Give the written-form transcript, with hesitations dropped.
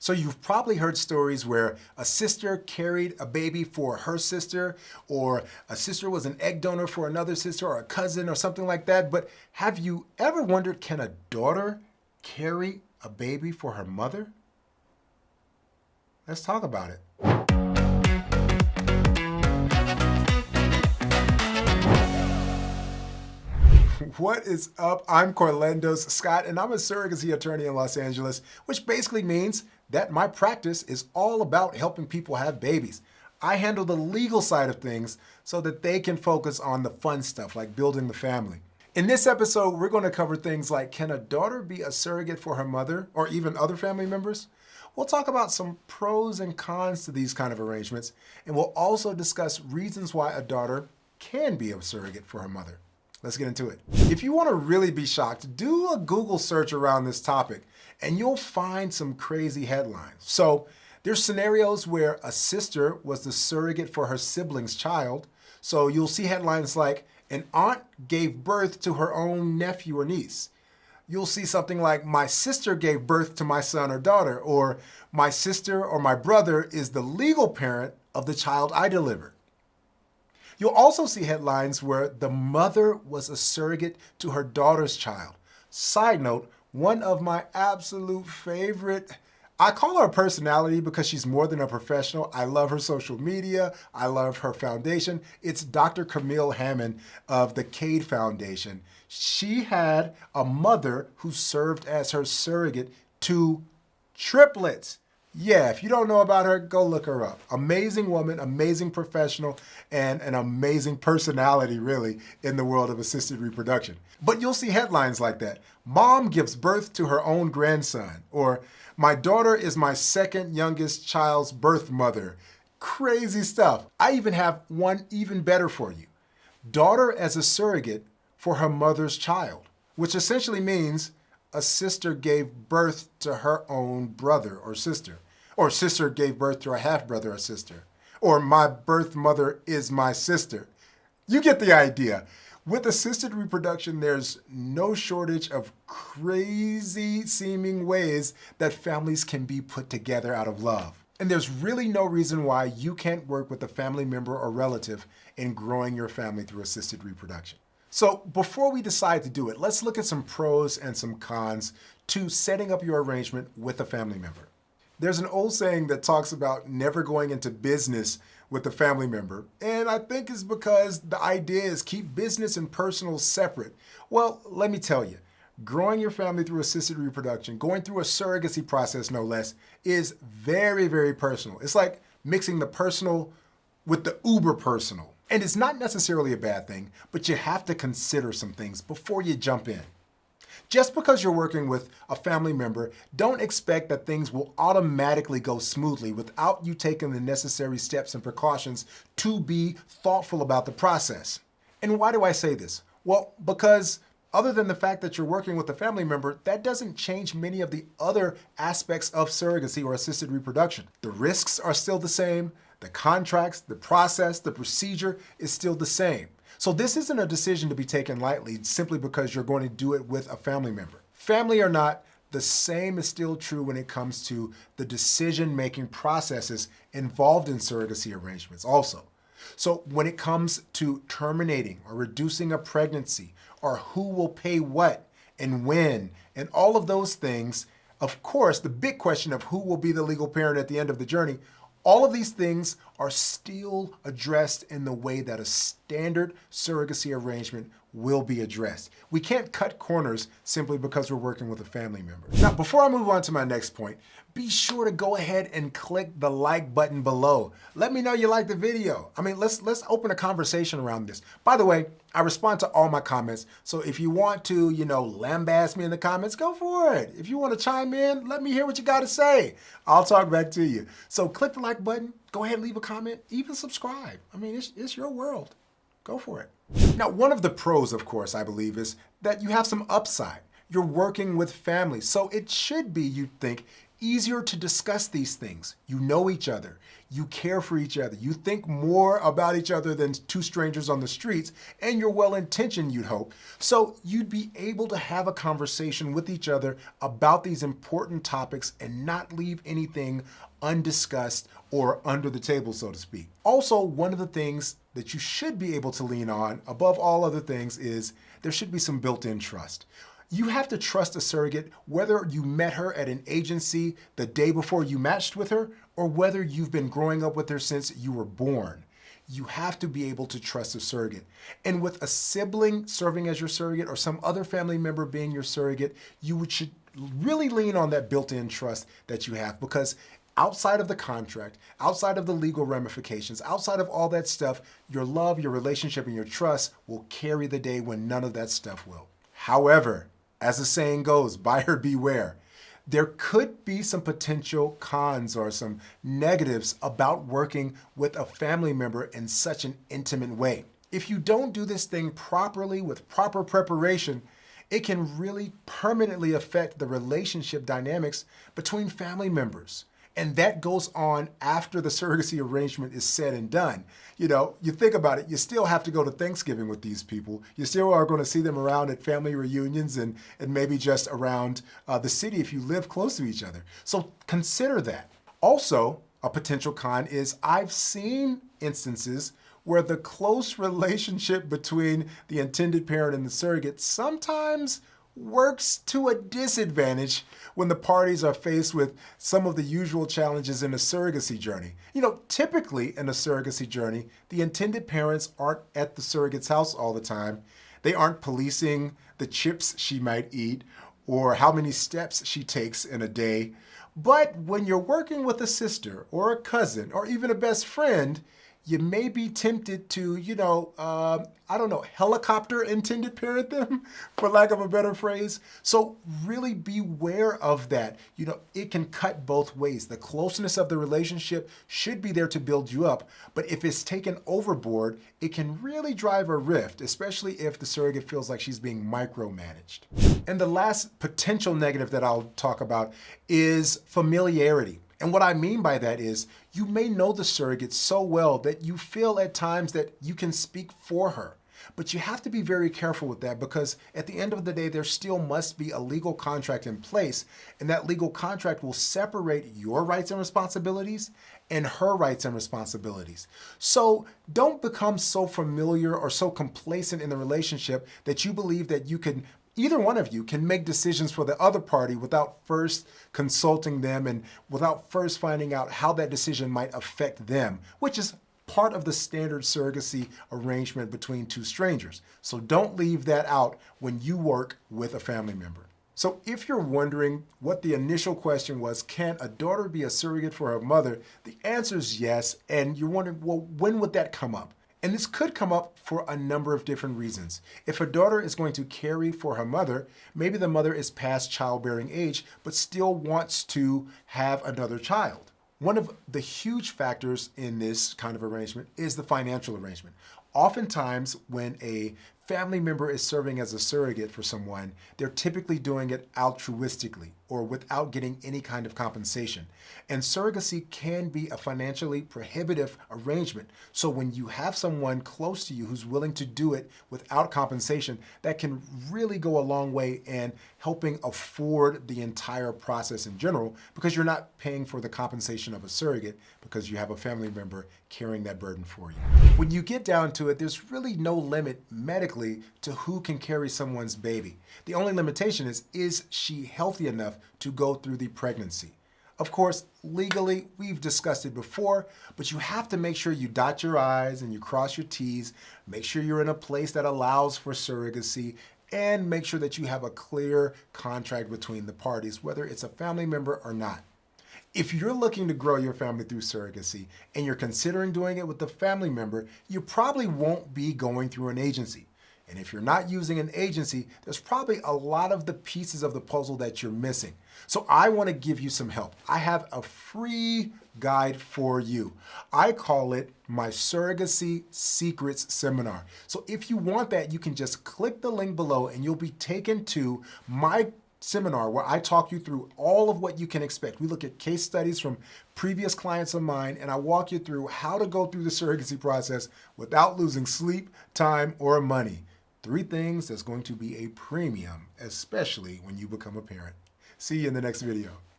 So you've probably heard stories where a sister carried a baby for her sister, or a sister was an egg donor for another sister, or a cousin, or something like that. But have you ever wondered, can a daughter carry a baby for her mother? Let's talk about it. What is up? I'm Corlandos Scott, and I'm a surrogacy attorney in Los Angeles, which basically means that my practice is all about helping people have babies. I handle the legal side of things so that they can focus on the fun stuff like building the family. In this episode, we're going to cover things like, can a daughter be a surrogate for her mother or even other family members? We'll talk about some pros and cons to these kind of arrangements, and we'll also discuss reasons why a daughter can be a surrogate for her mother. Let's get into it. If you want to really be shocked, do a Google search around this topic and you'll find some crazy headlines. So there's scenarios where a sister was the surrogate for her sibling's child. So you'll see headlines like, an aunt gave birth to her own nephew or niece. You'll see something like, my sister gave birth to my son or daughter, or my sister or my brother is the legal parent of the child I delivered. You'll also see headlines where the mother was a surrogate to her daughter's child. Side note, one of my absolute favorite, I call her a personality because she's more than a professional. I love her social media. I love her foundation. It's Dr. Camille Hammond of the Cade Foundation. She had a mother who served as her surrogate to triplets. Yeah, if you don't know about her, go look her up. Amazing woman, amazing professional, and an amazing personality, really, in the world of assisted reproduction. But you'll see headlines like that. Mom gives birth to her own grandson, or my daughter is my second youngest child's birth mother. Crazy stuff. I even have one even better for you. Daughter as a surrogate for her mother's child, which essentially means a sister gave birth to her own brother or sister gave birth to a half-brother or sister, or my birth mother is my sister. You get the idea. With assisted reproduction, there's no shortage of crazy seeming ways that families can be put together out of love. And there's really no reason why you can't work with a family member or relative in growing your family through assisted reproduction. So before we decide to do it, let's look at some pros and some cons to setting up your arrangement with a family member. There's an old saying that talks about never going into business with a family member, and I think it's because the idea is keep business and personal separate. Well, let me tell you, growing your family through assisted reproduction, going through a surrogacy process no less, is very, very personal. It's like mixing the personal with the uber personal. And it's not necessarily a bad thing, but you have to consider some things before you jump in. Just because you're working with a family member, don't expect that things will automatically go smoothly without you taking the necessary steps and precautions to be thoughtful about the process. And why do I say this? Well, because other than the fact that you're working with a family member, that doesn't change many of the other aspects of surrogacy or assisted reproduction. The risks are still the same. The contracts, the process, the procedure is still the same. So this isn't a decision to be taken lightly simply because you're going to do it with a family member. Family or not, the same is still true when it comes to the decision-making processes involved in surrogacy arrangements also. So when it comes to terminating or reducing a pregnancy, or who will pay what and when, and all of those things, of course, the big question of who will be the legal parent at the end of the journey, all of these things are still addressed in the way that a standard surrogacy arrangement will be addressed. We can't cut corners simply because we're working with a family member. Now, before I move on to my next point, be sure to go ahead and click the like button below. Let me know you like the video. I mean, let's open a conversation around this. By the way, I respond to all my comments, so if you want to, lambast me in the comments, go for it. If you want to chime in, let me hear what you got to say. I'll talk back to you. So click the like button, go ahead and leave a comment, even subscribe. I mean, it's your world. Go for it. Now, one of the pros, of course, I believe, is that you have some upside. You're working with families, so it should be, you'd think, easier to discuss these things. You know each other. You care for each other. You think more about each other than two strangers on the streets, and you're well-intentioned, you'd hope. So you'd be able to have a conversation with each other about these important topics and not leave anything undiscussed or under the table, so to speak. Also, one of the things that you should be able to lean on above all other things is there should be some built-in trust. You have to trust a surrogate whether you met her at an agency the day before you matched with her or whether you've been growing up with her since you were born. You have to be able to trust a surrogate. And with a sibling serving as your surrogate or some other family member being your surrogate, should really lean on that built-in trust that you have, because outside of the contract, outside of the legal ramifications, outside of all that stuff, your love, your relationship, and your trust will carry the day when none of that stuff will. However, as the saying goes, buyer beware. There could be some potential cons or some negatives about working with a family member in such an intimate way. If you don't do this thing properly with proper preparation, it can really permanently affect the relationship dynamics between family members. And that goes on after the surrogacy arrangement is said and done. You know, you think about it, you still have to go to Thanksgiving with these people. You still are going to see them around at family reunions and maybe just around the city if you live close to each other. So consider that. Also, a potential con is I've seen instances where the close relationship between the intended parent and the surrogate sometimes works to a disadvantage when the parties are faced with some of the usual challenges in a surrogacy journey. You know, typically in a surrogacy journey, the intended parents aren't at the surrogate's house all the time. They aren't policing the chips she might eat or how many steps she takes in a day. But when you're working with a sister or a cousin or even a best friend, you may be tempted to, helicopter intended parent them, for lack of a better phrase. So really beware of that. You know, it can cut both ways. The closeness of the relationship should be there to build you up, but if it's taken overboard, it can really drive a rift, especially if the surrogate feels like she's being micromanaged. And the last potential negative that I'll talk about is familiarity. And what I mean by that is you may know the surrogate so well that you feel at times that you can speak for her. But you have to be very careful with that, because at the end of the day, there still must be a legal contract in place, and that legal contract will separate your rights and responsibilities and her rights and responsibilities. So don't become so familiar or so complacent in the relationship that you believe that either one of you can make decisions for the other party without first consulting them and without first finding out how that decision might affect them, which is part of the standard surrogacy arrangement between two strangers. So don't leave that out when you work with a family member. So if you're wondering what the initial question was, can a daughter be a surrogate for her mother? The answer is yes, and you're wondering, well, when would that come up? And this could come up for a number of different reasons. If a daughter is going to carry for her mother, maybe the mother is past childbearing age, but still wants to have another child. One of the huge factors in this kind of arrangement is the financial arrangement. Oftentimes, when a family member is serving as a surrogate for someone, they're typically doing it altruistically or without getting any kind of compensation. And surrogacy can be a financially prohibitive arrangement. So when you have someone close to you who's willing to do it without compensation, that can really go a long way in helping afford the entire process in general, because you're not paying for the compensation of a surrogate because you have a family member carrying that burden for you. When you get down to it, there's really no limit medically to who can carry someone's baby. The only limitation is she healthy enough to go through the pregnancy? Of course, legally, we've discussed it before, but you have to make sure you dot your I's and you cross your T's, make sure you're in a place that allows for surrogacy, and make sure that you have a clear contract between the parties, whether it's a family member or not. If you're looking to grow your family through surrogacy and you're considering doing it with a family member, you probably won't be going through an agency. And if you're not using an agency, there's probably a lot of the pieces of the puzzle that you're missing. So I want to give you some help. I have a free guide for you. I call it my Surrogacy Secrets Seminar. So if you want that, you can just click the link below and you'll be taken to my seminar where I talk you through all of what you can expect. We look at case studies from previous clients of mine, and I walk you through how to go through the surrogacy process without losing sleep, time, or money. 3 things that's going to be a premium, especially when you become a parent. See you in the next video.